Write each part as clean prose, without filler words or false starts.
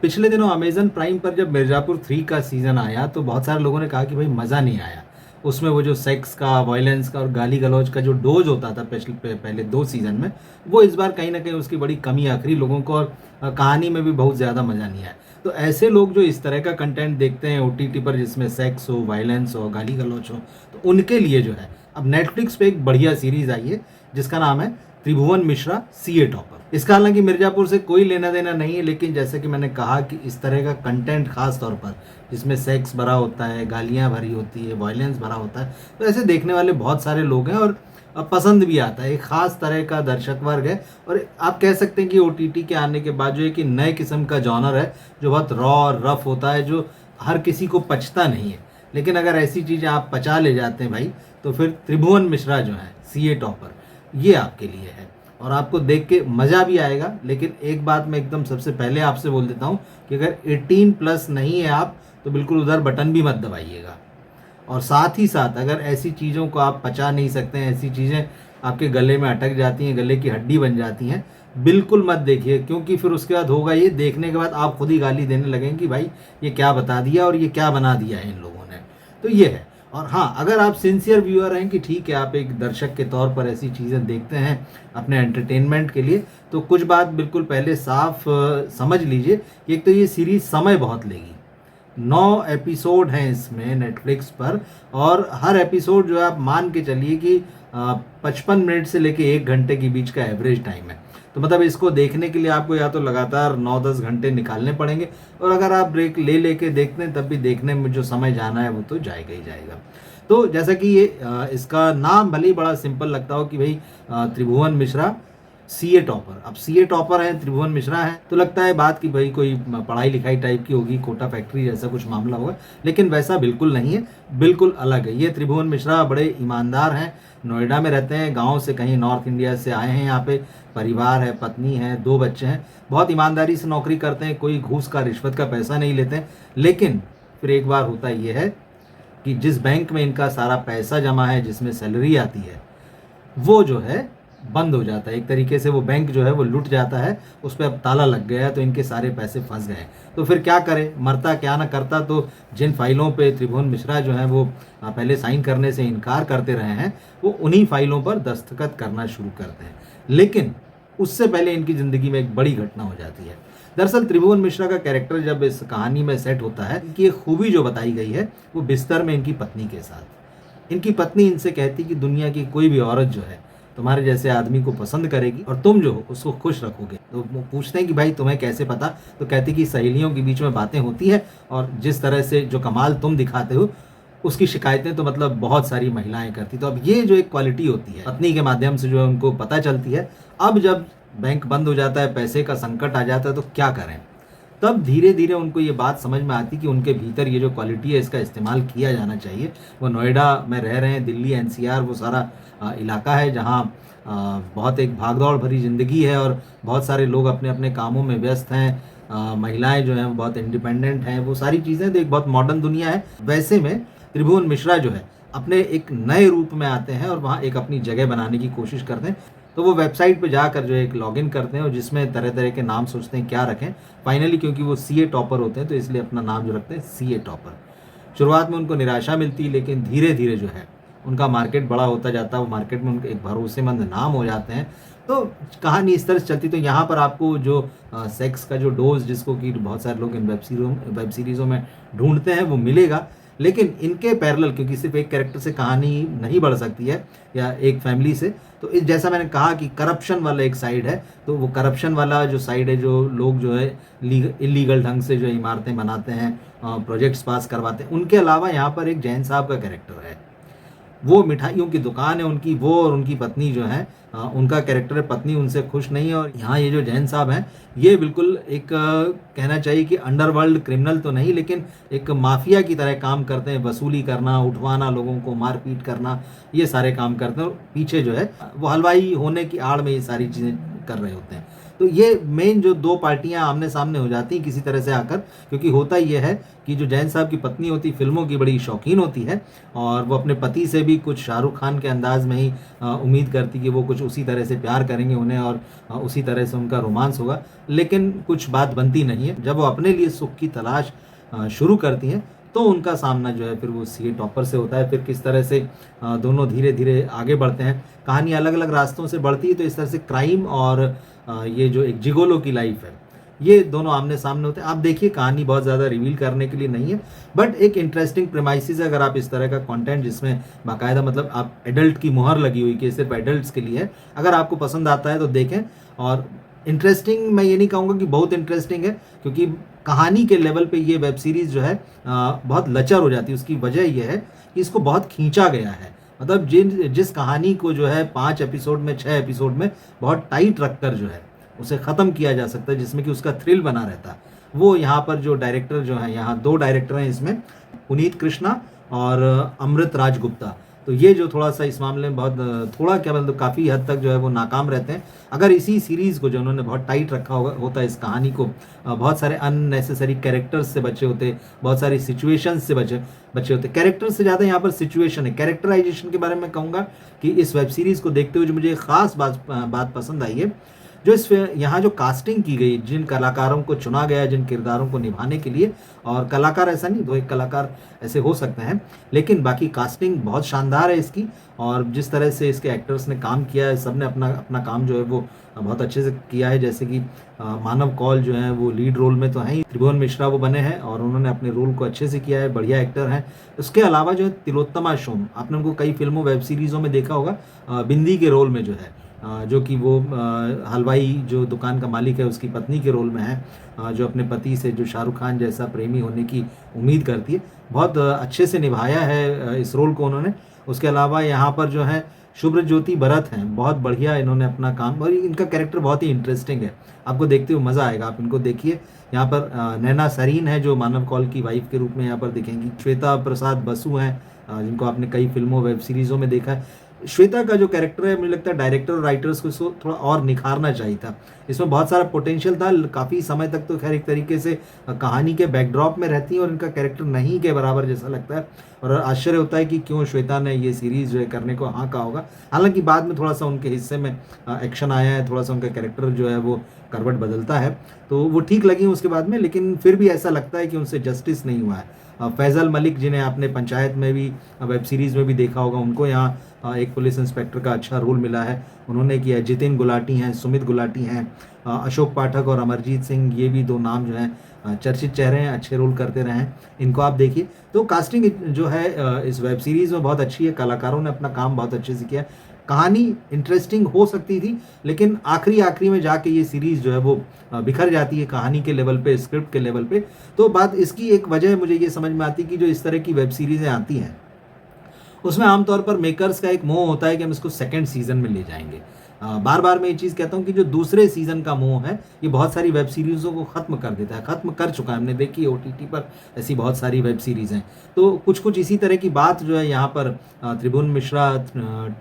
पिछले दिनों Amazon prime पर जब मिर्ज़ापुर 3 का सीज़न आया तो बहुत सारे लोगों ने कहा कि भाई मज़ा नहीं आया। उसमें वो जो सेक्स का, वॉयलेंस का और गाली-गलौज का जो डोज़ होता था पहले 2 सीज़न में, वो इस बार कहीं न कहीं उसकी बड़ी कमी आँख रही लोगों को और कहानी में भी बहुत ज़्यादा मज़ा नहीं आया। तो ऐसे लोग जो इस तरह का कंटेंट देखते हैं ओटीटी पर जिसमें सेक्स हो, वॉयलेंस हो, गाली-गलौज हो, तो उनके लिए जो है अब नेटफ्लिक्स पे एक बढ़िया सीरीज़ आई है जिसका नाम है त्रिभुवन मिश्रा सीए टॉपर। इसका हालाँकि मिर्ज़ापुर से कोई लेना-देना नहीं है, लेकिन जैसे कि मैंने कहा कि इस तरह का कंटेंट ख़ास तौर पर जिसमें सेक्स भरा होता है, गालियाँ भरी होती है, वॉयलेंस भरा होता है, तो ऐसे देखने वाले बहुत सारे लोग हैं और पसंद भी आता है। एक ख़ास तरह का दर्शक वर्ग है और आप कह सकते हैं कि ओटीटी के आने के बाद जो है कि नए किस्म का जॉनर है, जो बहुत रॉ और रफ़ होता है, जो हर किसी को पचता नहीं है। लेकिन अगर ऐसी चीज़ें आप पचा ले जाते हैं भाई, तो फिर त्रिभुवन मिश्रा जो हैं, सीए टॉपर, ये आपके लिए है और आपको देख के मज़ा भी आएगा। लेकिन एक बात मैं एकदम सबसे पहले आपसे बोल देता हूँ कि अगर 18 प्लस नहीं है आप, तो बिल्कुल उधर बटन भी मत दबाइएगा। और साथ ही साथ अगर ऐसी चीज़ों को आप पचा नहीं सकते हैं, ऐसी चीज़ें आपके गले में अटक जाती हैं, गले की हड्डी बन जाती हैं, बिल्कुल मत देखिए, क्योंकि फिर उसके बाद होगा ये, देखने के बाद आप खुद ही गाली देने लगेंगे कि भाई ये क्या बता दिया और ये क्या बना दिया है इन लोगों ने। तो ये है। और हाँ, अगर आप सिंसियर व्यूअर हैं कि ठीक है आप एक दर्शक के तौर पर ऐसी चीज़ें देखते हैं अपने एंटरटेनमेंट के लिए, तो कुछ बात बिल्कुल पहले साफ समझ लीजिए कि एक तो ये सीरीज़ समय बहुत लेगी। 9 एपिसोड हैं इसमें नेटफ्लिक्स पर और हर एपिसोड जो है आप मान के चलिए कि 55 मिनट से लेके 1 घंटे के बीच का एवरेज टाइम है। तो मतलब इसको देखने के लिए आपको या तो लगातार 9-10 घंटे निकालने पड़ेंगे और अगर आप ब्रेक ले लेके देखते हैं तब भी देखने में जो समय जाना है वो तो जाएगा ही जाएगा। तो जैसा कि ये इसका नाम भले ही बड़ा सिंपल लगता हो कि भाई त्रिभुवन मिश्रा सीए टॉपर। अब सीए टॉपर हैं, त्रिभुवन मिश्रा हैं, तो लगता है बात कि भाई कोई पढ़ाई लिखाई टाइप की होगी, कोटा फैक्ट्री जैसा कुछ मामला होगा, लेकिन वैसा बिल्कुल नहीं है, बिल्कुल अलग है। ये त्रिभुवन मिश्रा बड़े ईमानदार हैं, नोएडा में रहते हैं, गांव से कहीं नॉर्थ इंडिया से आए हैं यहाँ पे, परिवार है, पत्नी है, 2 बच्चे हैं, बहुत ईमानदारी से नौकरी करते हैं, कोई घूस का रिश्वत का पैसा नहीं लेते हैं। लेकिन फिर एक बार होता ये है कि जिस बैंक में इनका सारा पैसा जमा है, जिसमें सैलरी आती है, वो जो है बंद हो जाता है। एक तरीके से वो बैंक जो है वो लुट जाता है, उस पे अब ताला लग गया है, तो इनके सारे पैसे फंस गए हैं। तो फिर क्या करें, मरता क्या ना करता, तो जिन फाइलों पे त्रिभुवन मिश्रा जो है वो पहले साइन करने से इनकार करते रहे हैं, वो उन्हीं फाइलों पर दस्तखत करना शुरू करते हैं। लेकिन उससे पहले इनकी ज़िंदगी में एक बड़ी घटना हो जाती है। दरअसल त्रिभुवन मिश्रा का कैरेक्टर जब इस कहानी में सेट होता है, इनकी एक खूबी जो बताई गई है वो बिस्तर में इनकी पत्नी के साथ। इनकी पत्नी इनसे कहती कि दुनिया की कोई भी औरत जो है तुम्हारे जैसे आदमी को पसंद करेगी और तुम जो हो उसको खुश रखोगे। तो वो पूछते हैं कि भाई तुम्हें कैसे पता, तो कहती कि सहेलियों के बीच में बातें होती है और जिस तरह से जो कमाल तुम दिखाते हो उसकी शिकायतें तो मतलब बहुत सारी महिलाएं करती। तो अब ये जो एक क्वालिटी होती है पत्नी के माध्यम से जो है उनको पता चलती है। अब जब बैंक बंद हो जाता है, पैसे का संकट आ जाता है, तो क्या करें, तब धीरे धीरे उनको ये बात समझ में आती कि उनके भीतर ये जो क्वालिटी है इसका इस्तेमाल किया जाना चाहिए। वो नोएडा में रह रहे हैं, दिल्ली एनसीआर वो सारा इलाका है जहाँ बहुत एक भागदौड़ भरी ज़िंदगी है और बहुत सारे लोग अपने अपने कामों में व्यस्त हैं। महिलाएं जो हैं वो बहुत इंडिपेंडेंट हैं, वो सारी चीज़ें तो एक बहुत मॉडर्न दुनिया है। वैसे में त्रिभुवन मिश्रा जो है अपने एक नए रूप में आते हैं और वहाँ एक अपनी जगह बनाने की कोशिश करते हैं। तो वो वेबसाइट पे जाकर जो है एक लॉगिन करते हैं और जिसमें तरह तरह के नाम सोचते हैं क्या रखें। फाइनली क्योंकि वो सीए टॉपर होते हैं तो इसलिए अपना नाम जो रखते हैं सीए टॉपर। शुरुआत में उनको निराशा मिलती है, लेकिन धीरे धीरे जो है उनका मार्केट बड़ा होता जाता है, वो मार्केट में उनके एक भरोसेमंद नाम हो जाते हैं। तो कहानी इस तरह से चलती। तो यहाँ पर आपको जो सेक्स का जो डोज जिसको कि बहुत सारे लोग इन वेब सीरीज़ों में ढूंढते हैं वो मिलेगा। लेकिन इनके पैरेलल, क्योंकि सिर्फ एक कैरेक्टर से कहानी नहीं बढ़ सकती है या एक फैमिली से, तो इस जैसा मैंने कहा कि करप्शन वाला एक साइड है, तो वो करप्शन वाला जो साइड है, जो लोग जो है इलीगल ढंग से जो इमारतें बनाते हैं, प्रोजेक्ट्स पास करवाते हैं, उनके अलावा यहाँ पर एक जैन साहब का कैरेक्टर है। वो मिठाइयों की दुकान है उनकी, वो और उनकी पत्नी जो है उनका कैरेक्टर है, पत्नी उनसे खुश नहीं है। और यहाँ ये जो जैन साहब हैं ये बिल्कुल एक कहना चाहिए कि अंडरवर्ल्ड क्रिमिनल तो नहीं, लेकिन एक माफिया की तरह काम करते हैं। वसूली करना, उठवाना, लोगों को मारपीट करना, ये सारे काम करते हैं और पीछे जो है वो हलवाई होने की आड़ में ये सारी चीज़ें कर रहे होते हैं। तो ये मेन जो दो पार्टियां आमने सामने हो जाती हैं किसी तरह से आकर, क्योंकि होता ये है कि जो जैन साहब की पत्नी होती फिल्मों की बड़ी शौकीन होती है और वो अपने पति से भी कुछ शाहरुख खान के अंदाज में ही उम्मीद करती कि वो कुछ उसी तरह से प्यार करेंगे उन्हें और उसी तरह से उनका रोमांस होगा, लेकिन कुछ बात बनती नहीं है। जब वो अपने लिए सुख की तलाश शुरू करती हैं तो उनका सामना जो है फिर वो सीए टॉपर से होता है। फिर किस तरह से दोनों धीरे धीरे आगे बढ़ते हैं, कहानी अलग अलग रास्तों से बढ़ती है। तो इस तरह से क्राइम और ये जो एक जिगोलो की लाइफ है, ये दोनों आमने सामने होते हैं। आप देखिए, कहानी बहुत ज़्यादा रिवील करने के लिए नहीं है, बट एक इंटरेस्टिंग प्रेमाइसिस है। अगर आप इस तरह का कंटेंट जिसमें बाकायदा मतलब आप एडल्ट की मुहर लगी हुई कि सिर्फ एडल्ट्स के लिए है, अगर आपको पसंद आता है तो देखें। और इंटरेस्टिंग मैं ये नहीं कहूँगा कि बहुत इंटरेस्टिंग है, क्योंकि कहानी के लेवल पे ये वेब सीरीज़ जो है बहुत लचर हो जाती है। उसकी वजह यह है कि इसको बहुत खींचा गया है। मतलब जिस कहानी को जो है 5 एपिसोड में 6 एपिसोड में बहुत टाइट रखकर जो है उसे ख़त्म किया जा सकता है, जिसमें कि उसका थ्रिल बना रहता है, वो यहाँ पर जो डायरेक्टर जो हैं, यहाँ 2 डायरेक्टर हैं इसमें, पुनीत कृष्णा और अमृत राज गुप्ता। तो ये जो थोड़ा सा इस मामले में बहुत थोड़ा क्या मतलब काफ़ी हद तक जो है वो नाकाम रहते हैं। अगर इसी सीरीज़ को जो उन्होंने बहुत टाइट रखा होता है इस कहानी को, बहुत सारे अननेसेसरी कैरेक्टर्स से बचे होते, बहुत सारी सिचुएशंस से बचे बचे होते। कैरेक्टर से ज़्यादा यहाँ पर सिचुएशन है। कैरेक्टराइजेशन के बारे में कहूँगा कि इस वेब सीरीज़ को देखते हुए जो मुझे ख़ास बात पसंद आई है, जो इस यहाँ जो कास्टिंग की गई, जिन कलाकारों को चुना गया जिन किरदारों को निभाने के लिए, और कलाकार ऐसा नहीं, 2-1 कलाकार ऐसे हो सकते हैं, लेकिन बाकी कास्टिंग बहुत शानदार है इसकी। और जिस तरह से इसके एक्टर्स ने काम किया है, सब ने अपना अपना काम जो है वो बहुत अच्छे से किया है। जैसे कि मानव कौल जो है वो लीड रोल में तो हैं ही, त्रिभुवन मिश्रा वो बने हैं और उन्होंने अपने रोल को अच्छे से किया है, बढ़िया एक्टर हैं। उसके अलावा जो है तिलोत्तमा सोम, आपने उनको कई फिल्मों वेब सीरीज़ों में देखा होगा, बिंदी के रोल में जो है, जो कि वो हलवाई जो दुकान का मालिक है उसकी पत्नी के रोल में है, जो अपने पति से जो शाहरुख खान जैसा प्रेमी होने की उम्मीद करती है। बहुत अच्छे से निभाया है इस रोल को उन्होंने। उसके अलावा यहाँ पर जो है शुभ्र ज्योति भरत हैं, बहुत बढ़िया इन्होंने अपना काम, और इनका कैरेक्टर बहुत ही इंटरेस्टिंग है, आपको देखते हुए मज़ा आएगा, आप इनको देखिए। यहाँ पर नैना सरीन है जो मानव कौल की वाइफ के रूप में यहाँ पर दिखेंगी। श्वेता प्रसाद बसु हैं, जिनको आपने कई फिल्मों वेब सीरीज़ों में देखा है। श्वेता का जो कैरेक्टर है, मुझे लगता है डायरेक्टर और राइटर्स को इसको थोड़ा और निखारना चाहिए था। इसमें बहुत सारा पोटेंशियल था, काफ़ी समय तक तो खैर एक तरीके से कहानी के बैकड्रॉप में रहती है और इनका कैरेक्टर नहीं के बराबर जैसा लगता है, और आश्चर्य होता है कि क्यों श्वेता ने ये सीरीज़ जो है करने को हाँ कहा होगा। हालांकि बाद में थोड़ा सा उनके हिस्से में एक्शन आया है, थोड़ा सा उनका कैरेक्टर जो है वो करवट बदलता है, तो वो ठीक लगी उसके बाद में, लेकिन फिर भी ऐसा लगता है कि उनसे जस्टिस नहीं हुआ है। फैज़ल मलिक, जिन्हें आपने पंचायत में भी वेब सीरीज़ में भी देखा होगा, उनको यहाँ एक पुलिस इंस्पेक्टर का अच्छा रोल मिला है, उन्होंने किया है। जितिन गुलाटी हैं, सुमित गुलाटी हैं, अशोक पाठक और अमरजीत सिंह, ये भी 2 नाम जो हैं चर्चित चेहरे हैं, अच्छे रोल करते रहे हैं, इनको आप देखिए। तो कास्टिंग जो है इस वेब सीरीज़ में बहुत अच्छी है, कलाकारों ने अपना काम बहुत अच्छे से किया। कहानी इंटरेस्टिंग हो सकती थी, लेकिन आखिरी में जाके ये सीरीज़ जो है वो बिखर जाती है कहानी के लेवल पे, स्क्रिप्ट के लेवल पे। तो बात इसकी एक वजह मुझे ये समझ में आती है कि जो इस तरह की वेब सीरीज़ें आती हैं, उसमें आमतौर पर मेकर्स का एक मोह होता है कि हम इसको सेकंड सीज़न में ले जाएंगे। बार बार मैं ये चीज़ कहता हूँ कि जो दूसरे सीज़न का मोह है, ये बहुत सारी वेब सीरीज़ों को ख़त्म कर देता है, ख़त्म कर चुका है। हमने देखी ओटीटी पर ऐसी बहुत सारी वेब सीरीज़ हैं। तो कुछ कुछ इसी तरह की बात जो है यहाँ पर त्रिभुवन मिश्रा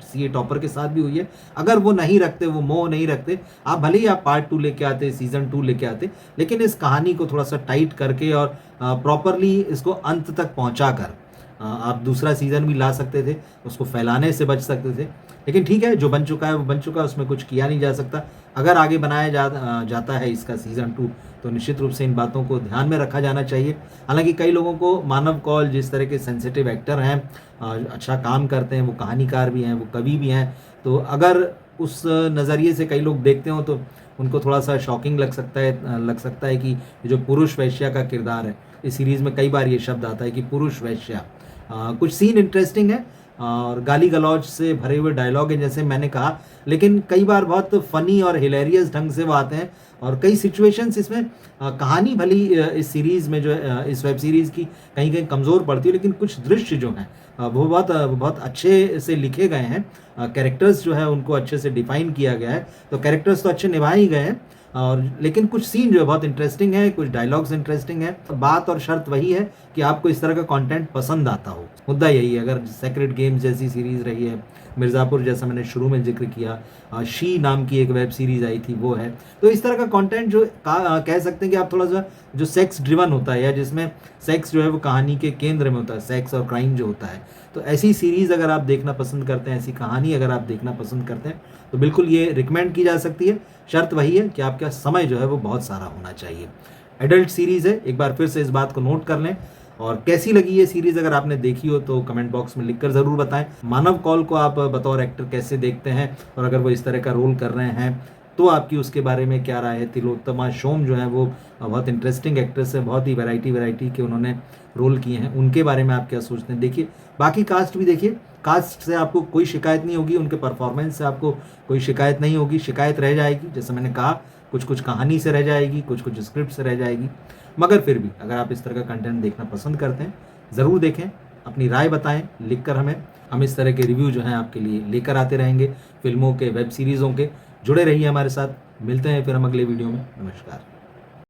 सीए टॉपर के साथ भी हुई है। अगर वो नहीं रखते, वो मोह नहीं रखते, आप भले ही आप पार्ट 2 लेके आते, सीज़न 2 लेके आते, लेकिन इस कहानी को थोड़ा सा टाइट करके और प्रॉपरली इसको अंत तक पहुँचा कर आप दूसरा सीज़न भी ला सकते थे, उसको फैलाने से बच सकते थे। लेकिन ठीक है, जो बन चुका है वो बन चुका है, उसमें कुछ किया नहीं जा सकता। अगर आगे बनाया जाता है इसका सीज़न 2, तो निश्चित रूप से इन बातों को ध्यान में रखा जाना चाहिए। हालांकि कई लोगों को मानव कौल जिस तरह के सेंसिटिव एक्टर हैं, अच्छा काम करते हैं, वो कहानीकार भी हैं, वो कवि भी हैं, तो अगर उस नज़रिए से कई लोग देखते हो तो उनको थोड़ा सा शॉकिंग लग सकता है कि जो पुरुष वैश्या का किरदार है, इस सीरीज़ में कई बार ये शब्द आता है कि पुरुष वैश्या। कुछ सीन इंटरेस्टिंग है और गाली गलौज से भरे हुए डायलॉग हैं, जैसे मैंने कहा, लेकिन कई बार बहुत फ़नी और हिलेरियस ढंग से वो आते हैं। और कई सिचुएशंस इसमें कहानी भली इस सीरीज़ में जो है, इस वेब सीरीज़ की कहीं कहीं कमज़ोर पड़ती है, लेकिन कुछ दृश्य जो हैं वो बहुत अच्छे से लिखे गए हैं। कैरेक्टर्स जो है उनको अच्छे से डिफ़ाइन किया गया है, तो कैरेक्टर्स तो अच्छे निभाए ही गए हैं। और लेकिन कुछ सीन जो है बहुत इंटरेस्टिंग है, कुछ डायलॉग्स इंटरेस्टिंग है। बात और शर्त वही है कि आपको इस तरह का कंटेंट पसंद आता हो। मुद्दा यही है। अगर सेक्रेड गेम्स जैसी सीरीज़ रही है, मिर्ज़ापुर जैसा मैंने शुरू में जिक्र किया, शी नाम की एक वेब सीरीज़ आई थी वो है, तो इस तरह का कंटेंट जो कह सकते हैं कि आप थोड़ा सा जो सेक्स ड्रिवन होता है या जिसमें सेक्स जो है वो कहानी के केंद्र में होता है, सेक्स और क्राइम जो होता है, तो ऐसी सीरीज़ अगर आप देखना पसंद करते हैं, ऐसी कहानी अगर आप देखना पसंद करते हैं, तो बिल्कुल ये रिकमेंड की जा सकती है। शर्त वही है कि आपका समय जो है वो बहुत सारा होना चाहिए। एडल्ट सीरीज़ है, एक बार फिर से इस बात को नोट कर लें। और कैसी लगी ये सीरीज़ अगर आपने देखी हो तो कमेंट बॉक्स में लिखकर ज़रूर बताएं। मानव कौल को आप बतौर एक्टर कैसे देखते हैं, और अगर वो इस तरह का रोल कर रहे हैं तो आपकी उसके बारे में क्या राय है। तिलोत्तमा शोम जो है वो बहुत इंटरेस्टिंग एक्ट्रेस है, बहुत ही वैरायटी के उन्होंने रोल किए हैं, उनके बारे में आप क्या सोचते हैं। देखिए बाकी कास्ट भी देखिए, कास्ट से आपको कोई शिकायत नहीं होगी, उनके परफॉर्मेंस से आपको कोई शिकायत नहीं होगी। शिकायत रह जाएगी, जैसे मैंने कहा, कुछ कुछ कहानी से रह जाएगी, कुछ कुछ स्क्रिप्ट से रह जाएगी। मगर फिर भी अगर आप इस तरह का कंटेंट देखना पसंद करते हैं, ज़रूर देखें, अपनी राय बताएं लिखकर हमें। हम इस तरह के रिव्यू जो हैं आपके लिए लेकर आते रहेंगे, फिल्मों के, वेब सीरीज़ों के। जुड़े रहिए हमारे साथ। मिलते हैं फिर हम अगले वीडियो में। नमस्कार।